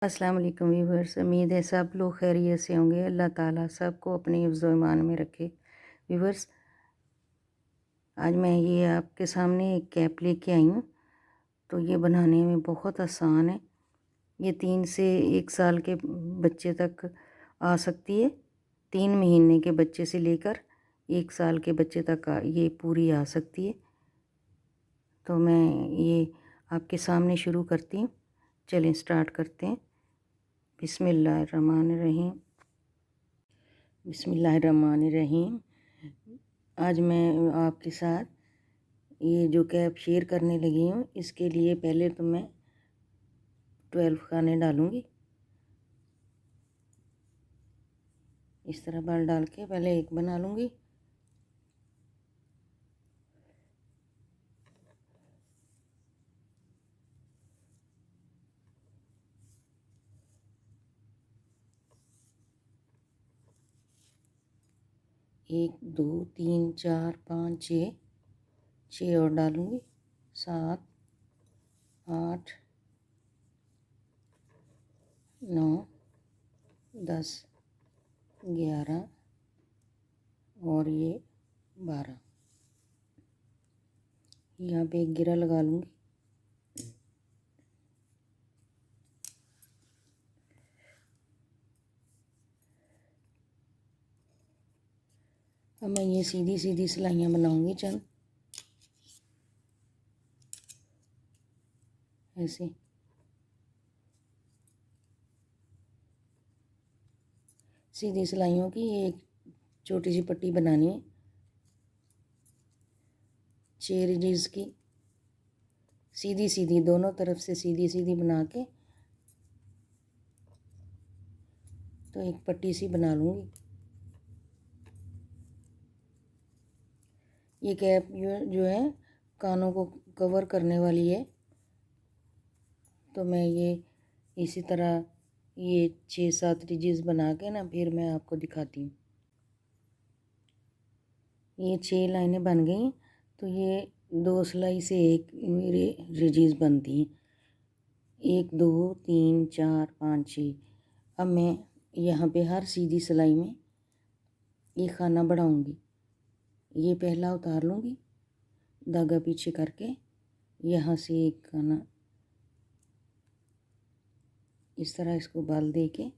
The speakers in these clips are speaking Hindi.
अस्सलाम वालेकुम व्यूवर्स। उम्मीद है सब लोग खैरियत से होंगे। अल्लाह ताला सबको अपने हिफ्ज़ व ईमान में रखे। व्यूवर्स, आज मैं ये आपके सामने एक कैप लेके आई हूँ। तो ये बनाने में बहुत आसान है। ये 3 से 1 साल के बच्चे तक आ सकती है। 3 महीने के बच्चे से लेकर 1 साल के बच्चे तक ये पूरी आ सकती है। तो मैं ये आपके सामने शुरू करती हूँ। चलें स्टार्ट करते हैं। बिस्मिल्लाहिर्रहमानिर्रहीम। बिस्मिल्लाहिर्रहमानिर्रहीम। आज मैं आपके साथ ये जो कैप शेयर करने लगी हूँ, इसके लिए पहले तो मैं 12 खाने डालूँगी। इस तरह बाल डाल के पहले एक बना लूँगी। एक, दो, तीन, चार, पाँच, छः और डालूँगी। 7, 8, 9, 10, 11 और ये 12। यहाँ पे एक गिरा लगा लूँगी। अब मैं ये सीधी सीधी सिलाइयाँ बनाऊँगी चंद ऐसे। सीधी सिलाइयों की एक छोटी सी पट्टी बनानी है 6 रिजीज की। सीधी सीधी दोनों तरफ से सीधी सीधी बना के तो एक पट्टी सी बना लूँगी। ये कैप जो है कानों को कवर करने वाली है। तो मैं ये इसी तरह ये 6-7 रिजीज बना के ना फिर मैं आपको दिखाती हूँ। ये 6 लाइनें बन गई। तो ये 2 सिलाई से एक मेरे रिजीज बनती हैं। 1, 2, 3, 4, 5, 6। अब मैं यहाँ पे हर सीधी सिलाई में ये खाना बढ़ाऊँगी। ये पहला उतार लूँगी, धागा पीछे करके यहाँ से एक खाना इस तरह इसको बाल दे के,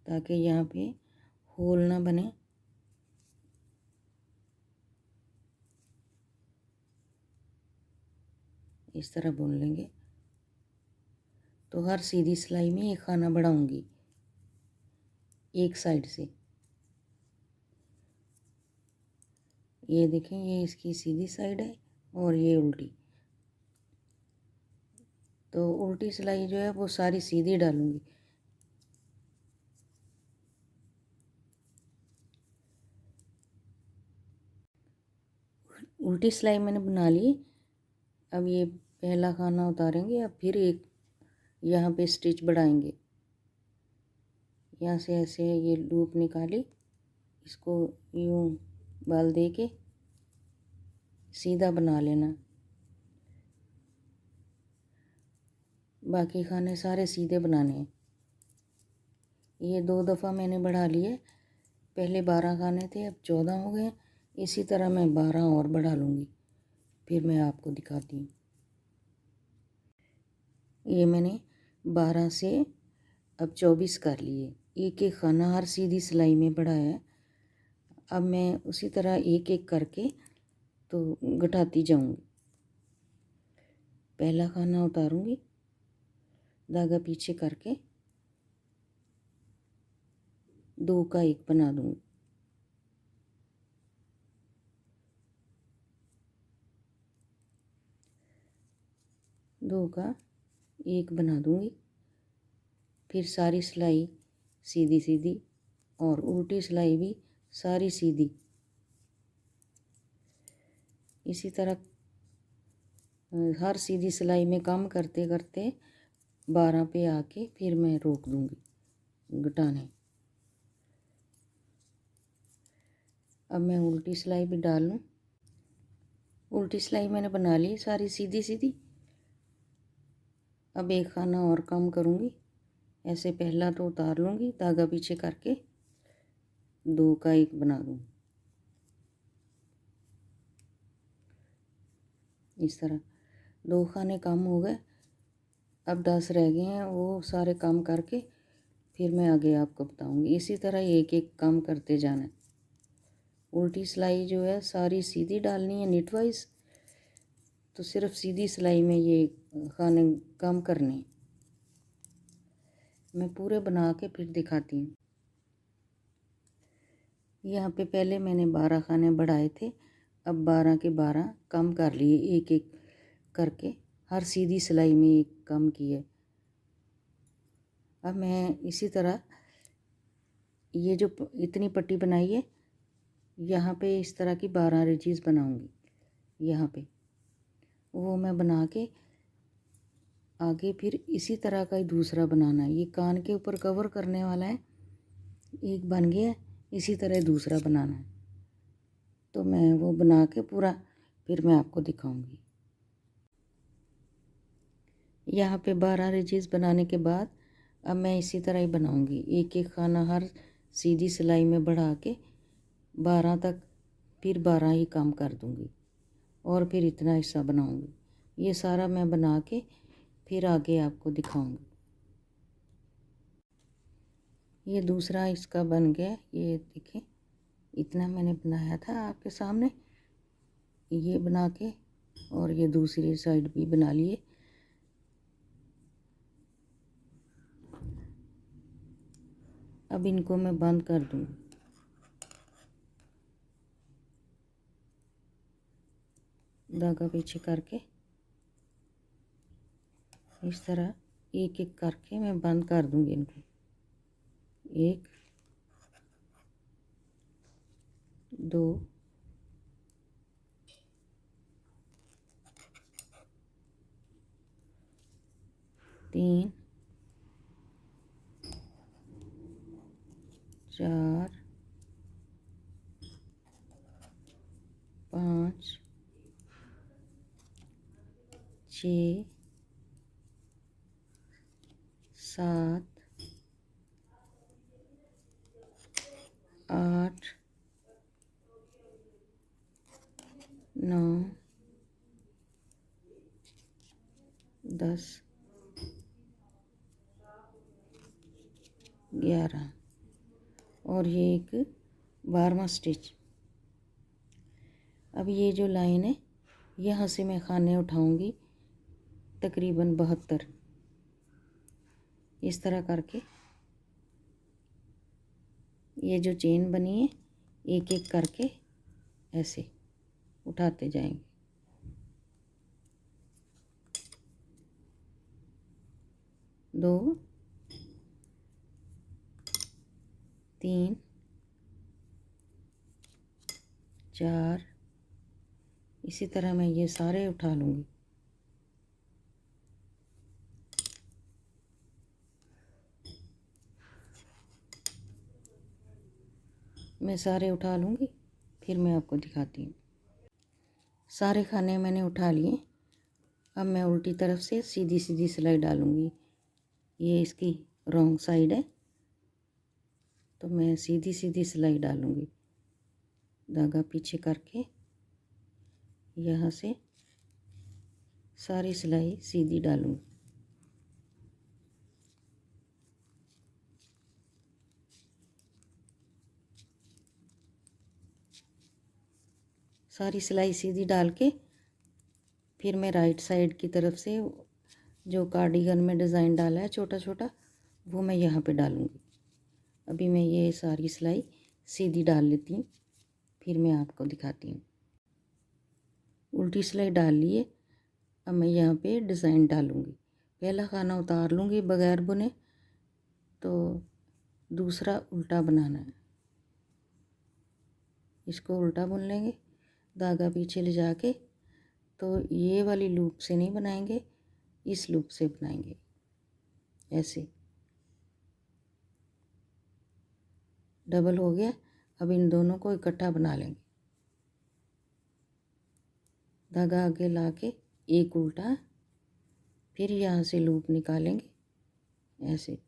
ताकि यहाँ पे होल ना बने। इस तरह बुन लेंगे। तो हर सीधी सिलाई में एक खाना बढ़ाऊँगी एक साइड से। ये देखें, ये इसकी सीधी साइड है और ये उल्टी। तो उल्टी सिलाई जो है वो सारी सीधी डालूँगी। उल्टी सिलाई मैंने बना ली। अब ये पहला खाना उतारेंगे। अब फिर एक यहाँ पे स्टिच बढ़ाएंगे। यहाँ से ऐसे ये लूप निकाली, इसको यूँ बाल दे के सीधा बना लेना। बाकी खाने सारे सीधे बनाने हैं। ये 2 दफ़ा मैंने बढ़ा लिए। पहले 12 खाने थे, अब 14 हो गए। इसी तरह मैं 12 और बढ़ा लूँगी, फिर मैं आपको दिखाती हूँ। ये मैंने 12 से अब 24 कर लिए। एक एक खाना हर सीधी सिलाई में बढ़ाया है। अब मैं उसी तरह एक एक करके तो घटाती जाऊँगी। पहला खाना उतारूँगी, धागा पीछे करके 2 का 1 बना दूँगी। दो का 1 बना दूँगी। फिर सारी सिलाई सीधी सीधी और उल्टी सिलाई भी सारी सीधी। इसी तरह हर सीधी सिलाई में कम करते करते 12 पे आके फिर मैं रोक दूँगी घटाने। अब मैं उल्टी सिलाई भी डाल लूँ। उल्टी सिलाई मैंने बना ली सारी सीधी सीधी। अब एक खाना और कम करूँगी ऐसे पहला तो उतार लूँगी, धागा पीछे करके 2 का 1 बना दूँगी इस तरह। 2 खाने कम हो गए, अब 10 रह गए हैं, वो सारे काम करके फिर मैं आगे आपको बताऊंगी। इसी तरह एक एक काम करते जाना है। उल्टी सिलाई जो है सारी सीधी डालनी है निट वाइज, तो सिर्फ सीधी सिलाई में ये खाने काम करने हैं। मैं पूरे बना के फिर दिखाती हूँ। यहाँ पे पहले मैंने 12 खाने बढ़ाए थे, अब 12 के 12 कम कर लिए, एक एक करके हर सीधी सिलाई में एक कम किए। अब मैं इसी तरह ये जो इतनी पट्टी बनाई है, यहाँ पे इस तरह की 12 रिजीज बनाऊंगी। यहाँ पे वो मैं बना के आगे फिर इसी तरह का ही दूसरा बनाना है। ये कान के ऊपर कवर करने वाला है, एक बन गया, इसी तरह दूसरा बनाना है। तो मैं वो बना के पूरा फिर मैं आपको दिखाऊंगी। यहाँ पे 12 रिजीज बनाने के बाद अब मैं इसी तरह ही बनाऊंगी, एक एक खाना हर सीधी सिलाई में बढ़ा के 12 तक, फिर 12 ही काम कर दूंगी और फिर इतना हिस्सा बनाऊंगी। ये सारा मैं बना के फिर आगे आपको दिखाऊंगी। ये दूसरा इसका बन गया, ये देखिए इतना मैंने बनाया था आपके सामने, ये बना के और ये दूसरी साइड भी बना लिए। अब इनको मैं बंद कर दूंगी। धागा पीछे करके इस तरह एक एक करके मैं बंद कर दूंगी इनको। 1 2 3 4 5 6 7 8 9 10 11 और ये एक 12वां स्टिच। अब ये जो लाइन है यहाँ से मैं खाने उठाऊंगी तकरीबन 72, इस तरह करके ये जो चेन बनी है एक एक करके ऐसे उठाते जाएंगे। 2 3 4, इसी तरह मैं ये सारे उठा लूँगी। मैं सारे उठा लूँगी फिर मैं आपको दिखाती हूँ। सारे खाने मैंने उठा लिए। अब मैं उल्टी तरफ से सीधी सीधी सिलाई डालूँगी। ये इसकी रॉन्ग साइड है, तो मैं सीधी सीधी सिलाई डालूँगी। धागा पीछे करके यहाँ से सारी सिलाई सीधी डालूँगी। सारी सिलाई सीधी डाल के फिर मैं राइट साइड की तरफ से जो कार्डिगन में डिज़ाइन डाला है छोटा छोटा, वो मैं यहाँ पे डालूँगी। अभी मैं ये सारी सिलाई सीधी डाल लेती हूँ, फिर मैं आपको दिखाती हूँ। उल्टी सिलाई डाल लिए। अब मैं यहाँ पे डिज़ाइन डालूँगी। पहला खाना उतार लूँगी बगैर बुने, तो दूसरा उल्टा बनाना है। इसको उल्टा बुन लेंगे, धागा पीछे ले जाके, तो ये वाली लूप से नहीं बनाएंगे, इस लूप से बनाएंगे ऐसे। डबल हो गया। अब इन दोनों को इकट्ठा बना लेंगे। धागा आगे ला के एक उल्टा, फिर यहाँ से लूप निकालेंगे ऐसे।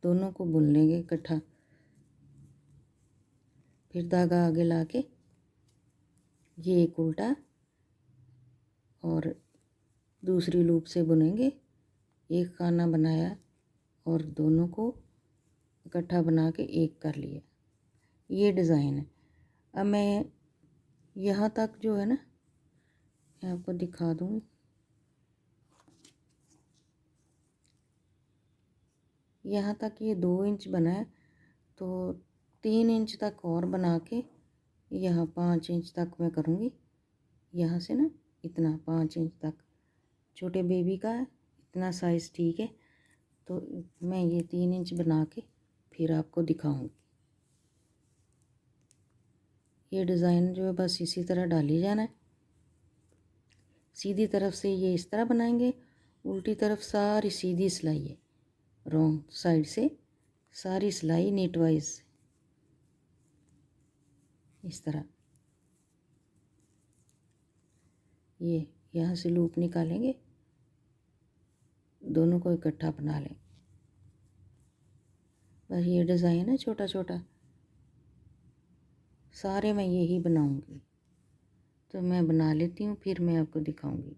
दोनों को बुन लेंगे इकट्ठा। फिर धागा आगे ला के ये एक उल्टा और दूसरी लूप से बुनेंगे। एक खाना बनाया और दोनों को इकट्ठा बना के एक कर लिया। ये डिज़ाइन है। अब मैं यहाँ तक जो है ना, मैं आपको दिखा दूँगी। यहाँ तक ये 2 इंच बना है, तो 3 इंच तक और बना के यहाँ 5 इंच तक मैं करूँगी। यहाँ से ना इतना 5 इंच तक, छोटे बेबी का है, इतना साइज़ ठीक है। तो मैं ये 3 इंच बना के फिर आपको दिखाऊँगी। ये डिज़ाइन जो है बस इसी तरह डाली जाना है। सीधी तरफ से ये इस तरह बनाएंगे, उल्टी तरफ सारी सीधी सिलाई है, रॉन्ग साइड से सारी सिलाई नीट वाइज इस तरह। ये यहाँ से लूप निकालेंगे, दोनों को इकट्ठा बना लें। बस ये डिज़ाइन है छोटा छोटा, सारे मैं यही बनाऊंगी। तो मैं बना लेती हूँ, फिर मैं आपको दिखाऊंगी।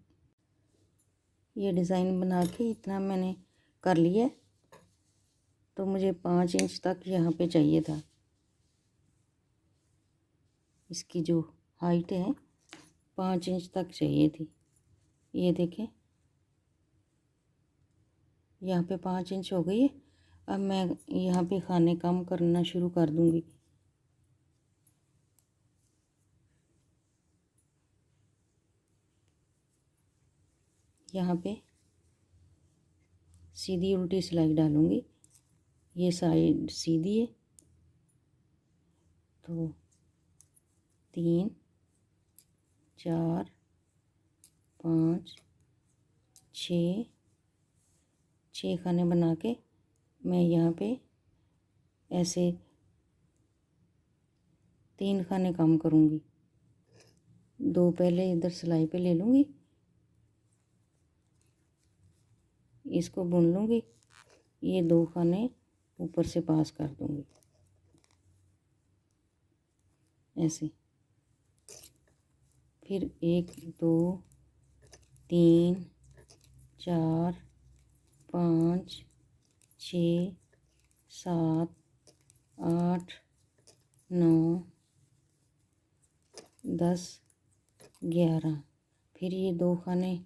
ये डिज़ाइन बना के इतना मैंने कर लिया। तो मुझे 5 इंच तक यहाँ पे चाहिए था। इसकी जो हाइट है 5 इंच तक चाहिए थी। ये देखें, यहाँ पे 5 इंच हो गई है। अब मैं यहाँ पे खाने कम करना शुरू कर दूँगी। यहाँ पे सीधी उल्टी सिलाई डालूँगी। ये साइड सीधी है, तो 3 4 5 6 खाने बना के मैं यहाँ पे ऐसे 3 खाने कम करूँगी। 2 पहले इधर सिलाई पे ले लूँगी, इसको बुन लूँगी, ये 2 खाने ऊपर से पास कर दूँगी ऐसे। फिर 1 2 3 4 5 6 7 8 9 10 11। फिर ये 2 खाने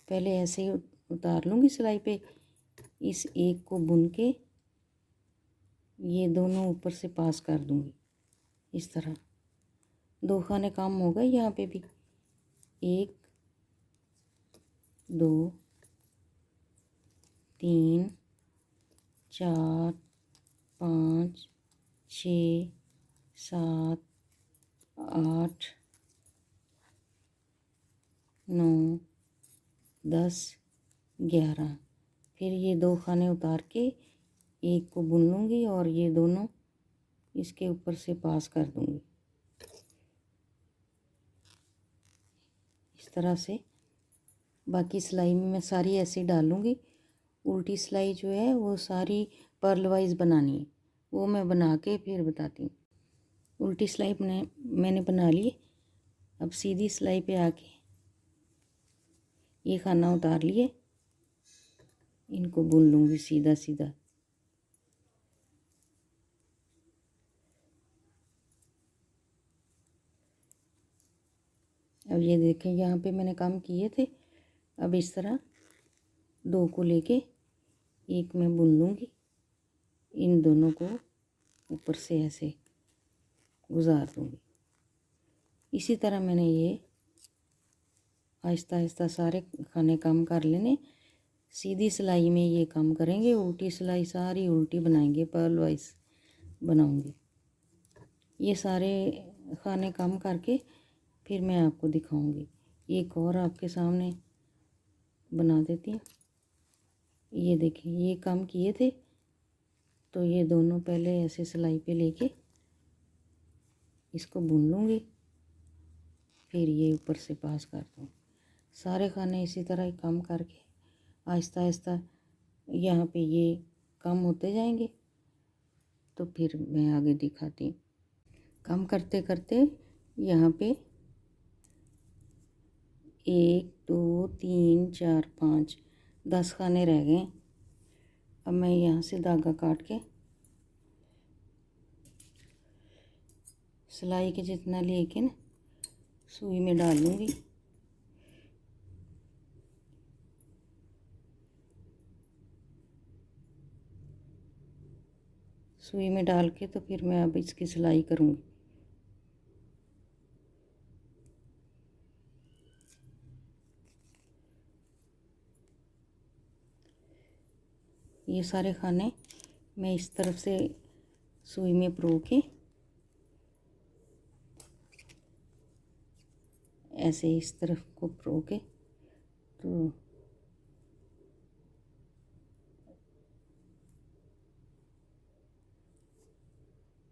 पहले ऐसे ही उतार लूँगी सिलाई पे। इस एक को बुन के ये दोनों ऊपर से पास कर दूँगी इस तरह। 2 खाने कम हो गए यहाँ पे भी। 1 2 3 4 5 6 7 8 9 10 11। फिर ये 2 खाने उतार के एक को बुन लूँगी और ये दोनों इसके ऊपर से पास कर दूँगी इस तरह से। बाकी सिलाई में मैं सारी ऐसे डालूँगी। उल्टी सिलाई जो है वो सारी पर्ल वाइज बनानी है, वो मैं बना के फिर बताती हूँ। उल्टी सिलाई मैंने बना ली। अब सीधी सिलाई पे आके ये खाना उतार लिए, इनको बुन लूँगी सीधा सीधा। अब ये देखें, यहाँ पे मैंने काम किए थे। अब इस तरह 2 को लेके एक मैं बुन लूँगी, इन दोनों को ऊपर से ऐसे गुजार दूँगी। इसी तरह मैंने ये आहिस्ता आहिस्ता सारे खाने कम कर लेने। सीधी सिलाई में ये काम करेंगे, उल्टी सिलाई सारी उल्टी बनाएंगे, पर्ल वाइज बनाऊंगी। ये सारे खाने कम करके फिर मैं आपको दिखाऊंगी। एक और आपके सामने बना देती हूँ। ये देखिए, ये कम किए थे, तो ये दोनों पहले ऐसे सिलाई पे लेके इसको बुन लूँगी, फिर ये ऊपर से पास कर दूँ। सारे खाने इसी तरह ही कम करके आहिस्ता आहिस्ता यहाँ पे ये कम होते जाएंगे। तो फिर मैं आगे दिखाती हूँ। काम करते करते यहाँ पे 1 2 3 4 5 10 खाने रह गए। अब मैं यहाँ से धागा काट के सिलाई के जितना लेके ना सुई में डाल लूँगी। सुई में डाल के तो फिर मैं अब इसकी सिलाई करूँगी। ये सारे खाने मैं इस तरफ से सुई में परो के ऐसे इस तरफ को परो के तो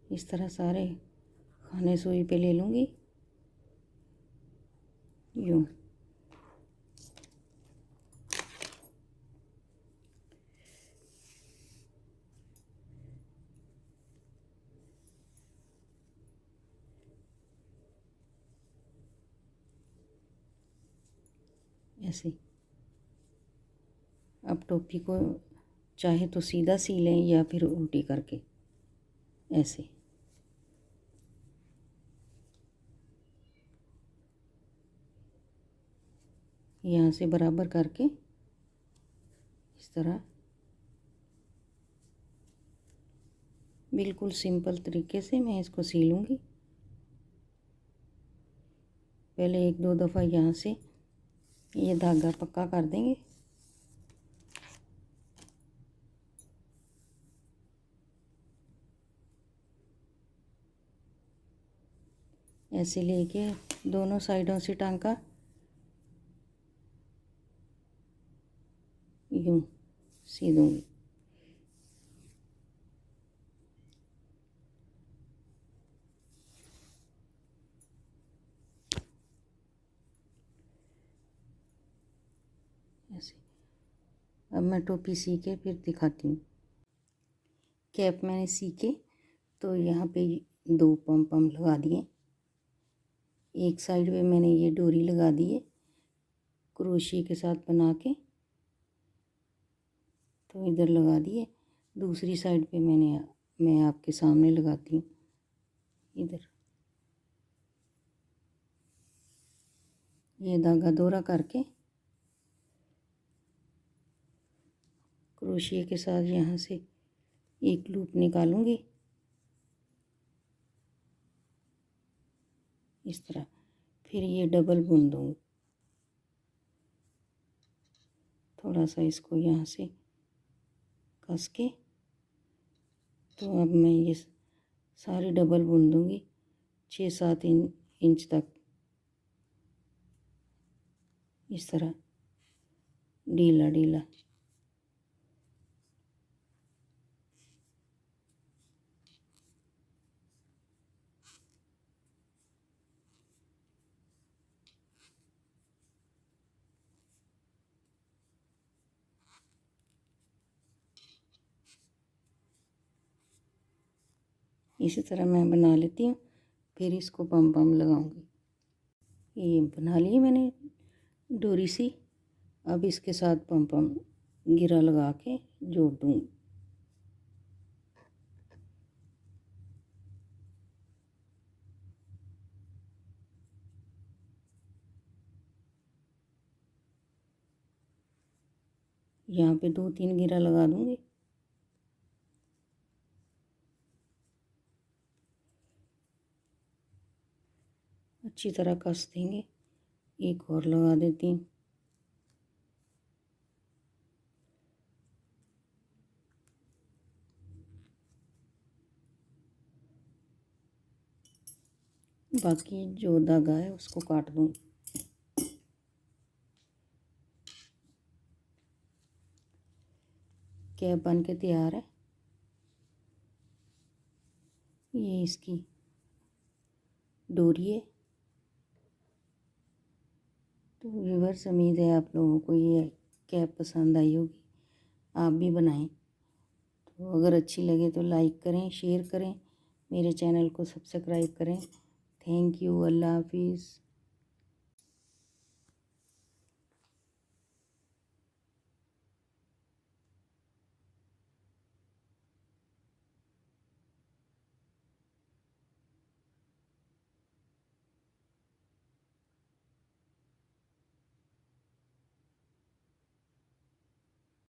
इस तरह सारे खाने सुई पे ले लूँगी यूँ। ऐसे अब टोपी को चाहे तो सीधा सी लें या फिर उल्टी करके ऐसे। यहाँ से बराबर करके इस तरह बिल्कुल सिंपल तरीके से मैं इसको सीलूँगी। पहले 1-2 दफ़ा यहाँ से ये धागा पक्का कर देंगे। ऐसे लेके दोनों साइडों से टांका यूँ सी दूँगी। ऐसे अब मैं टोपी सी के फिर दिखाती हूँ। कैप मैंने सी के तो यहाँ पे 2 पम पम लगा दिए। एक साइड पे मैंने ये डोरी लगा दी है क्रोशिया के साथ बना के, तो इधर लगा दिए। दूसरी साइड पे मैं आपके सामने लगाती हूँ इधर। ये धागा दोहरा करके क्रोशिया के साथ यहाँ से एक लूप निकालूंगी इस तरह। फिर ये डबल बुन दूँगी। थोड़ा सा इसको यहाँ से कस के तो अब मैं ये सारी डबल बुन दूँगी 6-7 इंच तक इस तरह ढीला ढीला। इसी तरह मैं बना लेती हूँ। फिर इसको पम पम लगाऊंगी। ये बना लिए मैंने डोरी सी। अब इसके साथ पम पम गिरा लगा के जोड़ दूँगी। यहाँ पे 2-3 गिरा लगा दूँगी। अच्छी तरह कस देंगे। एक और लगा देती हूँ। बाकी जो धागा है उसको काट दूँ। कैप बन के तैयार है। ये इसकी डोरी है। तो व्यूअर्स, उम्मीद है आप लोगों को ये कैप पसंद आई होगी। आप भी बनाएं। तो अगर अच्छी लगे तो लाइक करें, शेयर करें, मेरे चैनल को सब्सक्राइब करें। Thank you. अल्लाह हाफिज़।